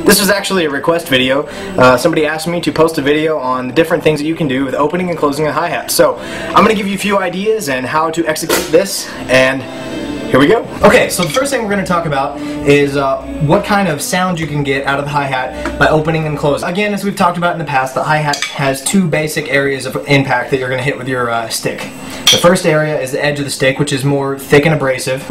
This was actually a request video. Somebody asked me to post a video on the different things that you can do with opening and closing a hi-hat. So I'm going to give you a few ideas and how to execute this, and here we go. Okay, so the first thing we're going to talk about is what kind of sound you can get out of the hi-hat by opening and closing. Again, as we've talked about in the past, the hi-hat has two basic areas of impact that you're going to hit with your stick. The first area is the edge of the stick, which is more thick and abrasive.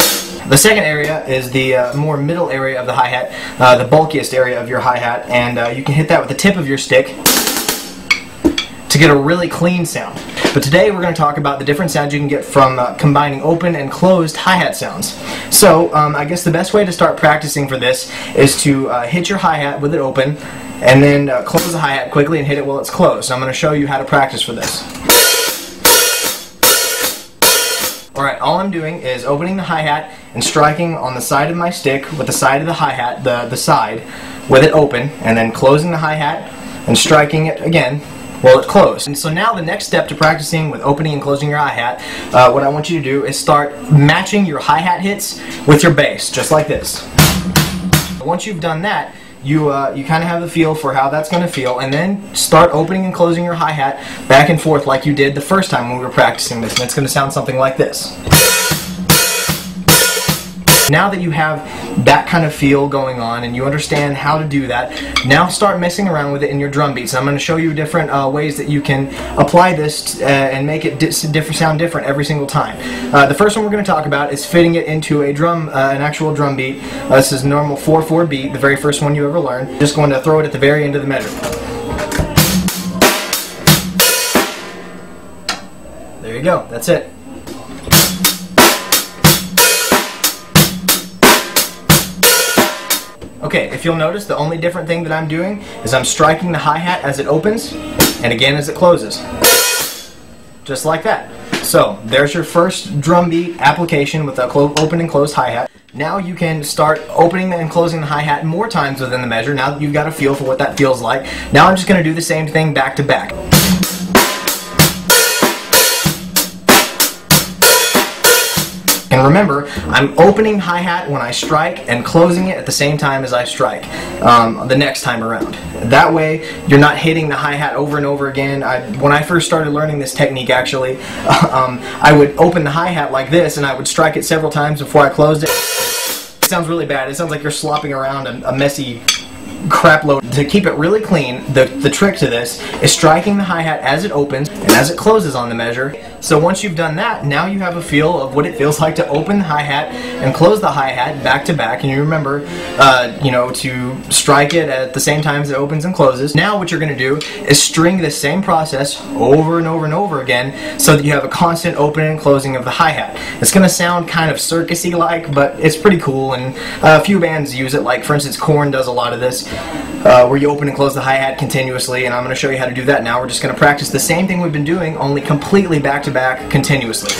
The second area is the more middle area of the hi-hat, the bulkiest area of your hi-hat, and you can hit that with the tip of your stick to get a really clean sound. But today we're going to talk about the different sounds you can get from combining open and closed hi-hat sounds. So I guess the best way to start practicing for this is to hit your hi-hat with it open and then close the hi-hat quickly and hit it while it's closed. So I'm going to show you how to practice for this. Alright, all I'm doing is opening the hi-hat and striking on the side of my stick with the side of the hi-hat, the side, with it open, and then closing the hi-hat and striking it again while it's closed. And so now the next step to practicing with opening and closing your hi-hat, what I want you to do is start matching your hi-hat hits with your bass, just like this. Once you've done that, you kind of have a feel for how that's going to feel, and then start opening and closing your hi-hat back and forth like you did the first time when we were practicing this, and it's going to sound something like this. Now that you have that kind of feel going on and you understand how to do that, now start messing around with it in your drum beats. I'm going to show you different ways that you can apply this and make it sound different every single time. The first one we're going to talk about is fitting it into a drum, an actual drum beat. This is normal 4/4 beat, the very first one you ever learned. Just going to throw it at the very end of the measure. There you go, that's it. Okay, if you'll notice, the only different thing that I'm doing is I'm striking the hi-hat as it opens and again as it closes. Just like that. So, there's your first drum beat application with the open and closed hi-hat. Now you can start opening and closing the hi-hat more times within the measure, now that you've got a feel for what that feels like. Now I'm just going to do the same thing back to back. And remember, I'm opening hi-hat when I strike and closing it at the same time as I strike the next time around. That way, you're not hitting the hi-hat over and over again. When I first started learning this technique, actually, I would open the hi-hat like this and I would strike it several times before I closed it. It sounds really bad. It sounds like you're slopping around a messy crap load. To keep it really clean, the trick to this is striking the hi-hat as it opens and as it closes on the measure. So once you've done that, now you have a feel of what it feels like to open the hi-hat and close the hi-hat back to back, and you remember you know, to strike it at the same time as it opens and closes. Now what you're going to do is string the same process over and over and over again so that you have a constant opening and closing of the hi-hat. It's going to sound kind of circusy like, but it's pretty cool, and a few bands use it, like for instance Korn does a lot of this, where you open and close the hi-hat continuously, and I'm going to show you how to do that now. We're just going to practice the same thing we've been doing, only completely back to back continuously.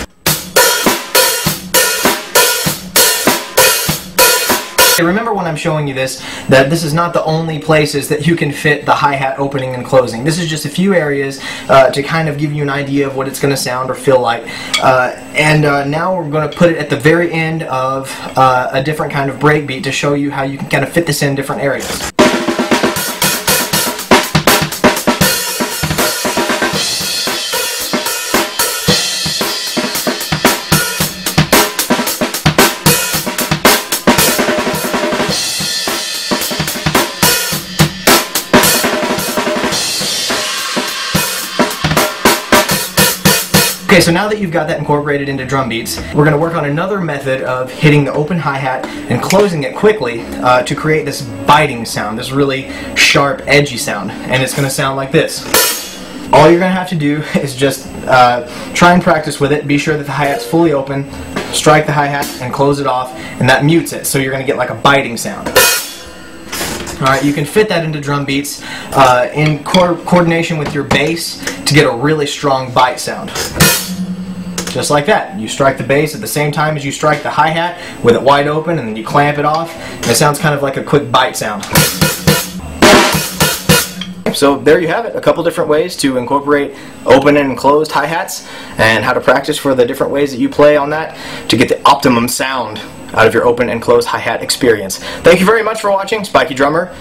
Remember when I'm showing you this, that this is not the only places that you can fit the hi-hat opening and closing. This is just a few areas to kind of give you an idea of what it's going to sound or feel like. Now we're going to put it at the very end of a different kind of break beat to show you how you can kind of fit this in different areas. Okay, so now that you've got that incorporated into drum beats, we're going to work on another method of hitting the open hi-hat and closing it quickly to create this biting sound, this really sharp, edgy sound, and it's going to sound like this. All you're going to have to do is just try and practice with it, be sure that the hi-hat's fully open, strike the hi-hat and close it off, and that mutes it, so you're going to get like a biting sound. Alright, you can fit that into drum beats in coordination with your bass to get a really strong bite sound. Just like that. You strike the bass at the same time as you strike the hi-hat with it wide open, and then you clamp it off, and it sounds kind of like a quick bite sound. So there you have it, a couple different ways to incorporate open and closed hi-hats, and how to practice for the different ways that you play on that to get the optimum sound out of your open and closed hi-hat experience. Thank you very much for watching. Spiky Drummer.